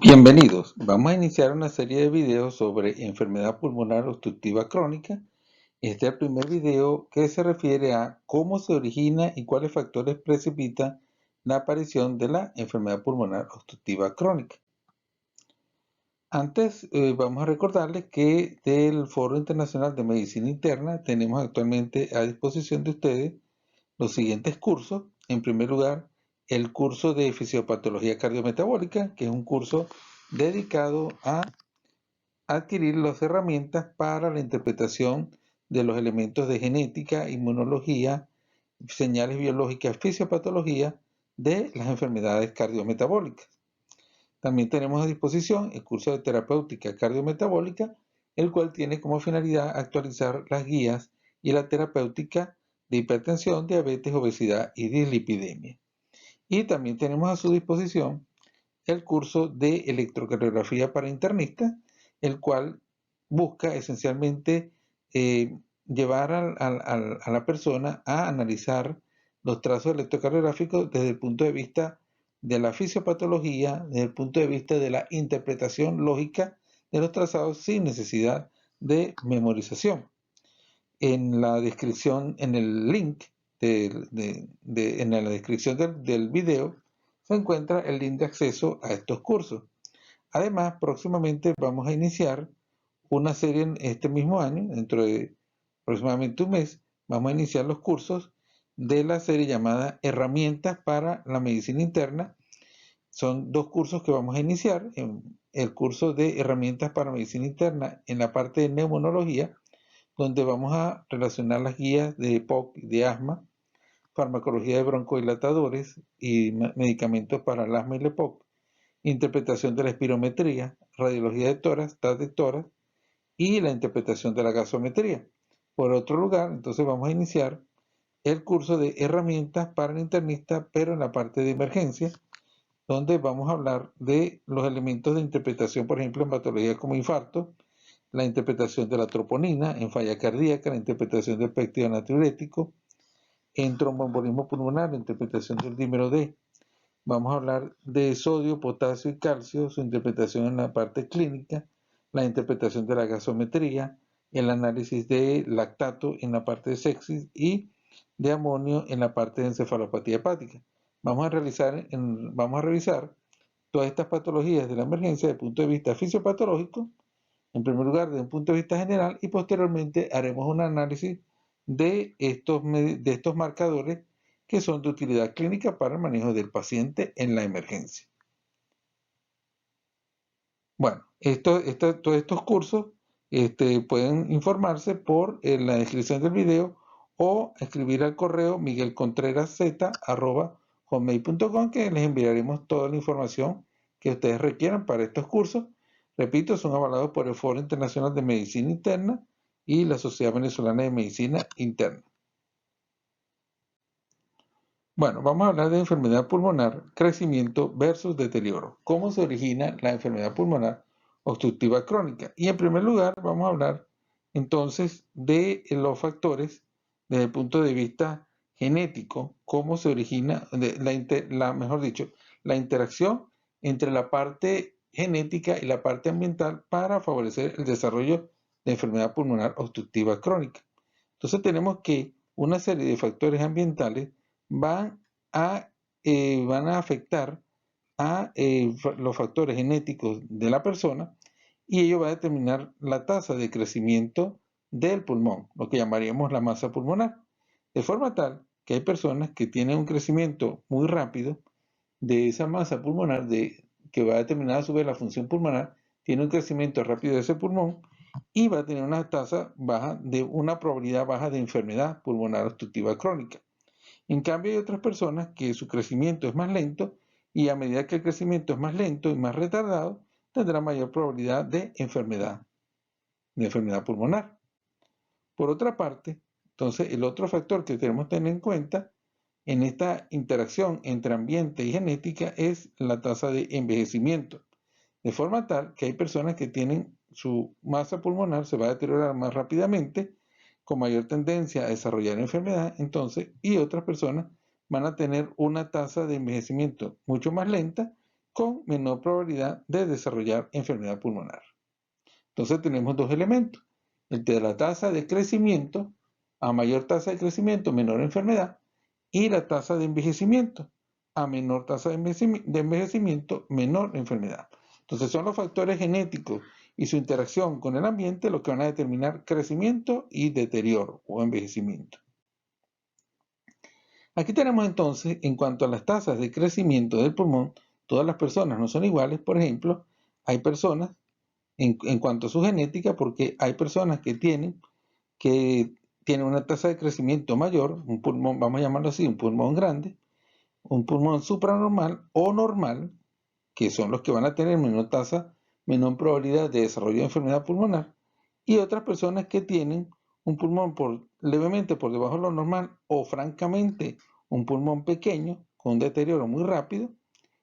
Bienvenidos. Vamos a iniciar una serie de videos sobre enfermedad pulmonar obstructiva crónica. Este es el primer video que se refiere a cómo se origina y cuáles factores precipitan la aparición de la enfermedad pulmonar obstructiva crónica. Antes, vamos a recordarles que del Foro Internacional de Medicina Interna tenemos actualmente a disposición de ustedes los siguientes cursos. En primer lugar, el curso de fisiopatología cardiometabólica, que es un curso dedicado a adquirir las herramientas para la interpretación de los elementos de genética, inmunología, señales biológicas, fisiopatología de las enfermedades cardiometabólicas. También tenemos a disposición el curso de terapéutica cardiometabólica, el cual tiene como finalidad actualizar las guías y la terapéutica de hipertensión, diabetes, obesidad y dislipidemia. Y también tenemos a su disposición el curso de electrocardiografía para internistas, el cual busca esencialmente llevar a la persona a analizar los trazos electrocardiográficos desde el punto de vista de la fisiopatología, desde el punto de vista de la interpretación lógica de los trazados sin necesidad de memorización. En la descripción, en el link, en la descripción del video, se encuentra el link de acceso a estos cursos. Además, próximamente vamos a iniciar una serie en este mismo año, dentro de aproximadamente un mes, vamos a iniciar los cursos de la serie llamada Herramientas para la Medicina Interna. Son dos cursos que vamos a iniciar. El curso de Herramientas para Medicina Interna en la parte de neumonología, donde vamos a relacionar las guías de EPOC y de asma, farmacología de broncodilatadores y medicamentos para el asma y el EPOC, interpretación de la espirometría, radiología de tórax, TAC de tórax y la interpretación de la gasometría. Por otro lugar, entonces vamos a iniciar el curso de herramientas para el internista, pero en la parte de emergencia, donde vamos a hablar de los elementos de interpretación, por ejemplo, en patologías como infarto, la interpretación de la troponina en falla cardíaca, la interpretación del péptido natriurético, en tromboembolismo pulmonar, la interpretación del dímero D. Vamos a hablar de sodio, potasio y calcio, su interpretación en la parte clínica, la interpretación de la gasometría, el análisis de lactato en la parte de sepsis y de amonio en la parte de encefalopatía hepática. Vamos a revisar todas estas patologías de la emergencia desde el punto de vista fisiopatológico, en primer lugar desde un punto de vista general, y posteriormente haremos un análisis de estos marcadores que son de utilidad clínica para el manejo del paciente en la emergencia. Bueno, todos estos cursos pueden informarse por la descripción del video o escribir al correo miguelcontrerasz@hotmail.com, que les enviaremos toda la información que ustedes requieran para estos cursos. Repito, son avalados por el Foro Internacional de Medicina Interna y la Sociedad Venezolana de Medicina Interna. Bueno, vamos a hablar de enfermedad pulmonar, crecimiento versus deterioro. ¿Cómo se origina la enfermedad pulmonar obstructiva crónica? Y en primer lugar, vamos a hablar entonces de los factores desde el punto de vista genético, cómo se origina, mejor dicho, la interacción entre la parte genética y la parte ambiental para favorecer el desarrollo de enfermedad pulmonar obstructiva crónica. Entonces tenemos que una serie de factores ambientales van van a afectar a los factores genéticos de la persona, y ello va a determinar la tasa de crecimiento del pulmón, lo que llamaríamos la masa pulmonar, de forma tal que hay personas que tienen un crecimiento muy rápido de esa masa pulmonar, que va a determinar a su vez la función pulmonar, tiene un crecimiento rápido de ese pulmón y va a tener una tasa baja de una probabilidad baja de enfermedad pulmonar obstructiva crónica. En cambio, hay otras personas que su crecimiento es más lento, y a medida que el crecimiento es más lento y más retardado, tendrá mayor probabilidad de enfermedad pulmonar. Por otra parte, entonces, el otro factor que tenemos que tener en cuenta en esta interacción entre ambiente y genética es la tasa de envejecimiento, de forma tal que hay personas que tienen su masa pulmonar se va a deteriorar más rápidamente, con mayor tendencia a desarrollar enfermedad, entonces, y otras personas van a tener una tasa de envejecimiento mucho más lenta con menor probabilidad de desarrollar enfermedad pulmonar. Entonces tenemos dos elementos, el de la tasa de crecimiento, a mayor tasa de crecimiento, menor enfermedad, y la tasa de envejecimiento, a menor tasa de envejecimiento, menor enfermedad. Entonces son los factores genéticos y su interacción con el ambiente lo que van a determinar crecimiento y deterioro o envejecimiento. Aquí tenemos entonces, en cuanto a las tasas de crecimiento del pulmón, todas las personas no son iguales. Por ejemplo, hay personas, en cuanto a su genética, porque hay personas que tienen una tasa de crecimiento mayor, un pulmón, vamos a llamarlo así, un pulmón grande, un pulmón supranormal o normal, que son los que van a tener menor probabilidad de desarrollo de enfermedad pulmonar, y otras personas que tienen un pulmón levemente por debajo de lo normal o francamente un pulmón pequeño con un deterioro muy rápido,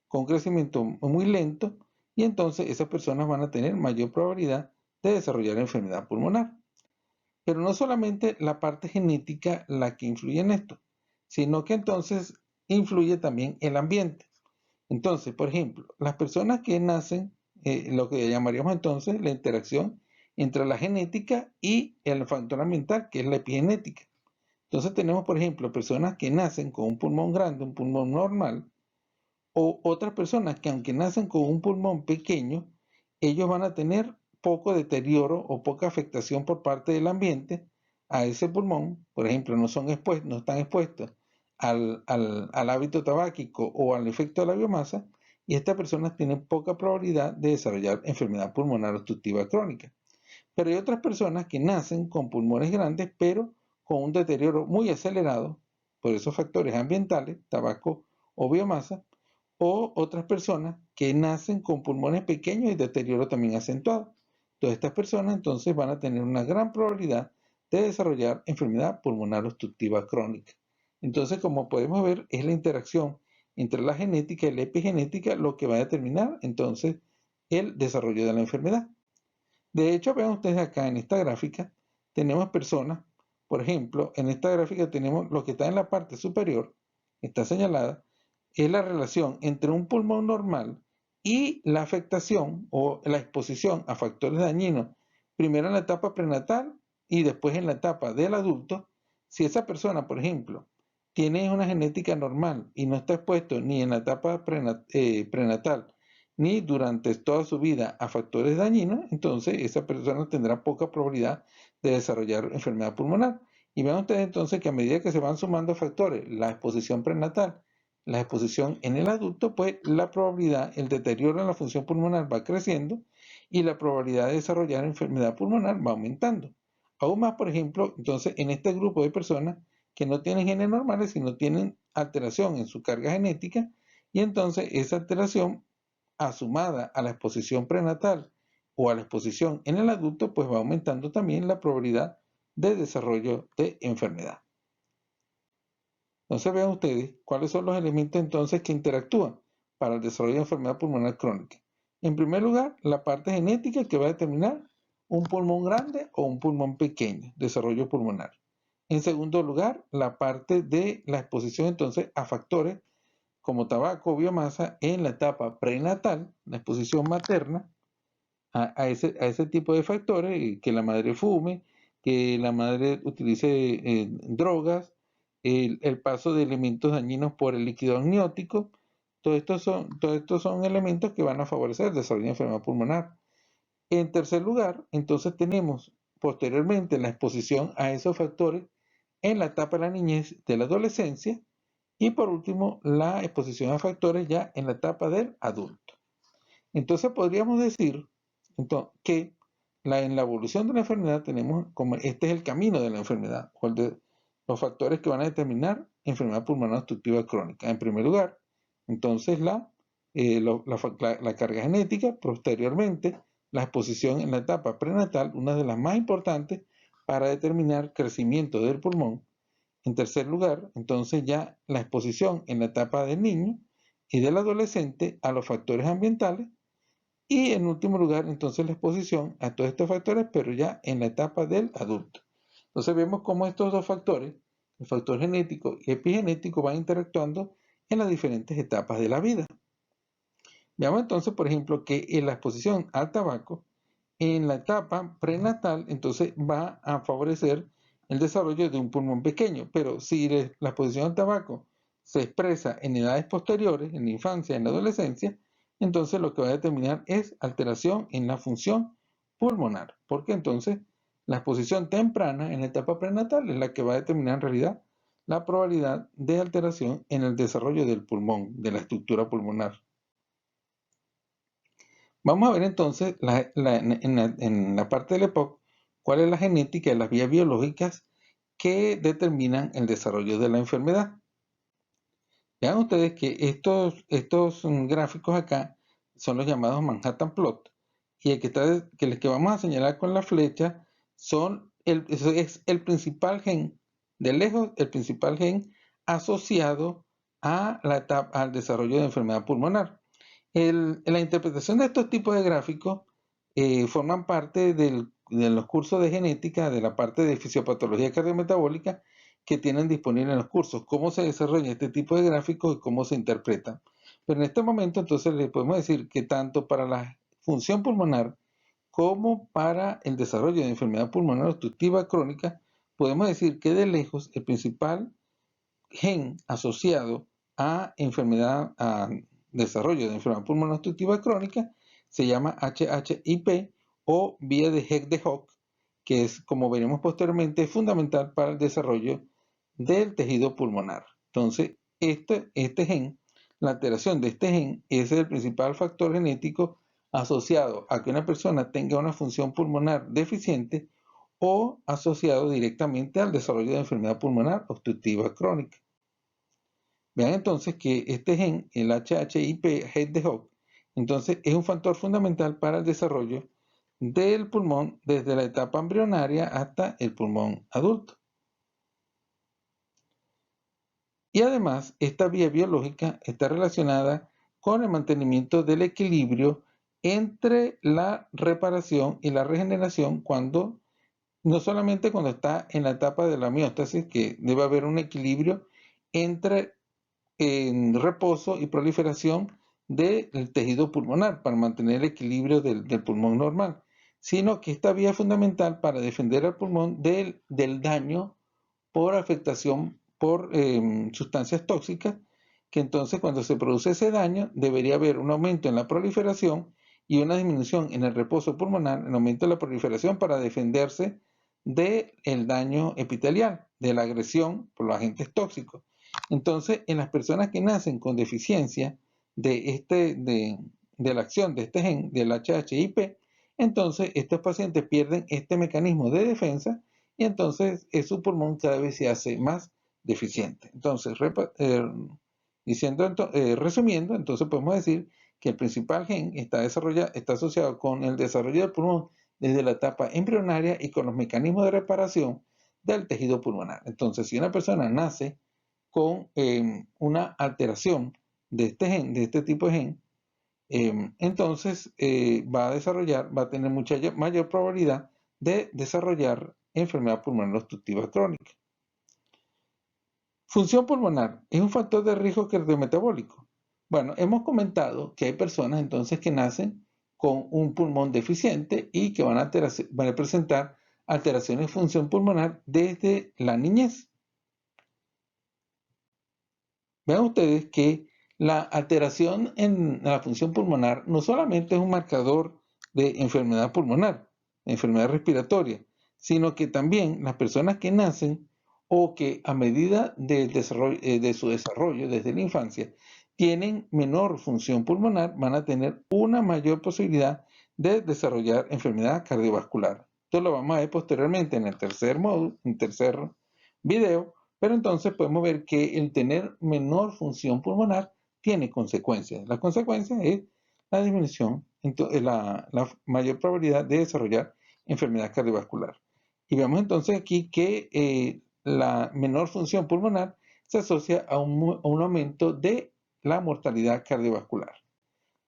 con crecimiento muy lento, y entonces esas personas van a tener mayor probabilidad de desarrollar enfermedad pulmonar. Pero no solamente la parte genética la que influye en esto, sino que entonces influye también el ambiente. Entonces, por ejemplo, las personas que nacen, lo que llamaríamos entonces la interacción entre la genética y el factor ambiental, que es la epigenética. Entonces tenemos, por ejemplo, personas que nacen con un pulmón grande, un pulmón normal, o otras personas que aunque nacen con un pulmón pequeño, ellos van a tener poco deterioro o poca afectación por parte del ambiente a ese pulmón. Por ejemplo, no están expuestos al hábito tabáquico o al efecto de la biomasa, y estas personas tienen poca probabilidad de desarrollar enfermedad pulmonar obstructiva crónica. Pero hay otras personas que nacen con pulmones grandes, pero con un deterioro muy acelerado por esos factores ambientales, tabaco o biomasa, o otras personas que nacen con pulmones pequeños y deterioro también acentuado. Todas estas personas entonces van a tener una gran probabilidad de desarrollar enfermedad pulmonar obstructiva crónica. Entonces, como podemos ver, es la interacción entre la genética y la epigenética lo que va a determinar entonces el desarrollo de la enfermedad. De hecho, vean ustedes acá en esta gráfica, tenemos personas, por ejemplo, en esta gráfica tenemos lo que está en la parte superior, está señalada, es la relación entre un pulmón normal y la afectación o la exposición a factores dañinos, primero en la etapa prenatal y después en la etapa del adulto. Si esa persona, por ejemplo, tiene una genética normal y no está expuesto ni en la etapa prenatal ni durante toda su vida a factores dañinos, entonces esa persona tendrá poca probabilidad de desarrollar enfermedad pulmonar. Y vean ustedes entonces que a medida que se van sumando factores, la exposición prenatal, la exposición en el adulto, pues la probabilidad, el deterioro en la función pulmonar va creciendo y la probabilidad de desarrollar enfermedad pulmonar va aumentando. Aún más, por ejemplo, entonces en este grupo de personas que no tienen genes normales, sino tienen alteración en su carga genética, y entonces esa alteración sumada a la exposición prenatal o a la exposición en el adulto, pues va aumentando también la probabilidad de desarrollo de enfermedad. Entonces vean ustedes cuáles son los elementos entonces que interactúan para el desarrollo de enfermedad pulmonar crónica. En primer lugar, la parte genética que va a determinar un pulmón grande o un pulmón pequeño, desarrollo pulmonar. En segundo lugar, la parte de la exposición entonces a factores como tabaco o biomasa en la etapa prenatal, la exposición materna a ese tipo de factores, que la madre fume, que la madre utilice drogas, el paso de elementos dañinos por el líquido amniótico. Todos estos son elementos que van a favorecer el desarrollo de enfermedad pulmonar. En tercer lugar, entonces tenemos posteriormente la exposición a esos factores en la etapa de la niñez, de la adolescencia, y por último, la exposición a factores ya en la etapa del adulto. Entonces podríamos decir que en la evolución de la enfermedad tenemos como este es el camino de la enfermedad, o los factores que van a determinar enfermedad pulmonar obstructiva crónica. En primer lugar, entonces la carga genética, posteriormente la exposición en la etapa prenatal, una de las más importantes para determinar crecimiento del pulmón. En tercer lugar, entonces ya la exposición en la etapa del niño y del adolescente a los factores ambientales. Y en último lugar, entonces la exposición a todos estos factores, pero ya en la etapa del adulto. Entonces vemos cómo estos dos factores, el factor genético y epigenético, van interactuando en las diferentes etapas de la vida. Veamos entonces, por ejemplo, que en la exposición al tabaco, en la etapa prenatal, entonces va a favorecer el desarrollo de un pulmón pequeño, pero si la exposición al tabaco se expresa en edades posteriores, en la infancia, en la adolescencia, entonces lo que va a determinar es alteración en la función pulmonar, porque entonces la exposición temprana en la etapa prenatal es la que va a determinar en realidad la probabilidad de alteración en el desarrollo del pulmón, de la estructura pulmonar. Vamos a ver entonces en la parte del EPOC cuál es la genética y las vías biológicas que determinan el desarrollo de la enfermedad. Vean ustedes que estos gráficos acá son los llamados Manhattan Plot, y el que vamos a señalar con la flecha es el principal gen, de lejos el principal gen asociado a al desarrollo de enfermedad pulmonar. La interpretación de estos tipos de gráficos forman parte de los cursos de genética, de la parte de fisiopatología cardiometabólica que tienen disponible en los cursos, cómo se desarrolla este tipo de gráficos y cómo se interpretan. Pero en este momento entonces le podemos decir que tanto para la función pulmonar como para el desarrollo de enfermedad pulmonar obstructiva crónica, podemos decir que de lejos el principal gen asociado a desarrollo de enfermedad pulmonar obstructiva crónica se llama HHIP o vía de Heck de Hock, que es, como veremos posteriormente, fundamental para el desarrollo del tejido pulmonar. Entonces, este gen, la alteración de este gen es el principal factor genético asociado a que una persona tenga una función pulmonar deficiente o asociado directamente al desarrollo de enfermedad pulmonar obstructiva crónica. Vean entonces que este gen, el HHIP head de Hock, entonces es un factor fundamental para el desarrollo del pulmón desde la etapa embrionaria hasta el pulmón adulto. Y además, esta vía biológica está relacionada con el mantenimiento del equilibrio entre la reparación y la regeneración no solamente cuando está en la etapa de la mióstasis, que debe haber un equilibrio entre reposo y proliferación del tejido pulmonar para mantener el equilibrio del pulmón normal, sino que esta vía es fundamental para defender al pulmón del daño por afectación por sustancias tóxicas, que entonces cuando se produce ese daño debería haber un aumento en la proliferación y una disminución en el reposo pulmonar, el aumento de la proliferación para defenderse del daño epitelial, de la agresión por los agentes tóxicos. Entonces, en las personas que nacen con deficiencia de la acción de este gen, del HHIP, entonces estos pacientes pierden este mecanismo de defensa y entonces su pulmón cada vez se hace más deficiente. Entonces, resumiendo, entonces podemos decir que el principal gen está asociado con el desarrollo del pulmón desde la etapa embrionaria y con los mecanismos de reparación del tejido pulmonar. Entonces, si una persona nace con una alteración de este gen, de este tipo de gen, entonces va a tener mucha mayor probabilidad de desarrollar enfermedad pulmonar obstructiva crónica. Función pulmonar es un factor de riesgo cardiometabólico. Bueno, hemos comentado que hay personas entonces que nacen con un pulmón deficiente y que van a presentar alteraciones de función pulmonar desde la niñez. Vean ustedes que la alteración en la función pulmonar no solamente es un marcador de enfermedad pulmonar, enfermedad respiratoria, sino que también las personas que nacen o que a medida de su desarrollo desde la infancia tienen menor función pulmonar, van a tener una mayor posibilidad de desarrollar enfermedad cardiovascular. Esto lo vamos a ver posteriormente en el tercer módulo, en el tercer video, pero entonces podemos ver que el tener menor función pulmonar tiene consecuencias. La consecuencia es la disminución, la mayor probabilidad de desarrollar enfermedad cardiovascular. Y vemos entonces aquí que la menor función pulmonar se asocia a un aumento de la mortalidad cardiovascular.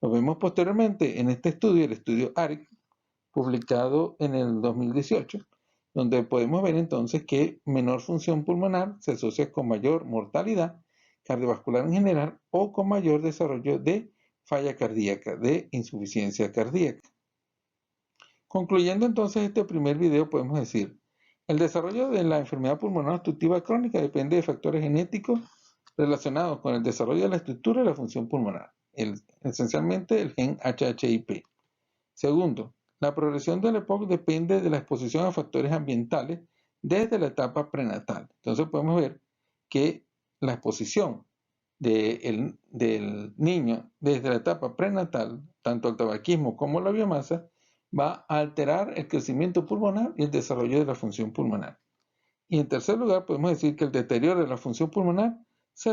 Lo vemos posteriormente en este estudio, el estudio ARIC, publicado en el 2018, donde podemos ver entonces que menor función pulmonar se asocia con mayor mortalidad cardiovascular en general o con mayor desarrollo de falla cardíaca, de insuficiencia cardíaca. Concluyendo entonces este primer video, podemos decir, el desarrollo de la enfermedad pulmonar obstructiva crónica depende de factores genéticos relacionados con el desarrollo de la estructura y la función pulmonar, esencialmente el gen HHIP. Segundo, la progresión del EPOC depende de la exposición a factores ambientales desde la etapa prenatal. Entonces podemos ver que la exposición del niño desde la etapa prenatal, tanto al tabaquismo como la biomasa, va a alterar el crecimiento pulmonar y el desarrollo de la función pulmonar. Y en tercer lugar, podemos decir que el deterioro de la función pulmonar se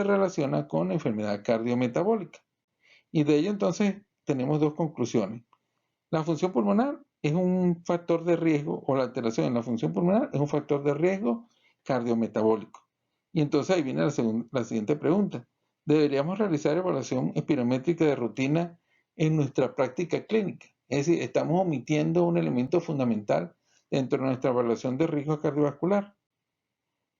relaciona con la enfermedad cardiometabólica. Y de ello entonces tenemos dos conclusiones. La función pulmonar es un factor de riesgo, o la alteración en la función pulmonar es un factor de riesgo cardiometabólico. Y entonces ahí viene la siguiente pregunta. ¿Deberíamos realizar evaluación espirométrica de rutina en nuestra práctica clínica? Es decir, estamos omitiendo un elemento fundamental dentro de nuestra evaluación de riesgo cardiovascular.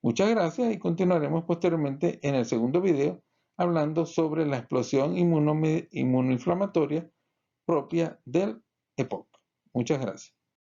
Muchas gracias y continuaremos posteriormente en el segundo video hablando sobre la explosión inmunoinflamatoria propia del EPOC. Muchas gracias.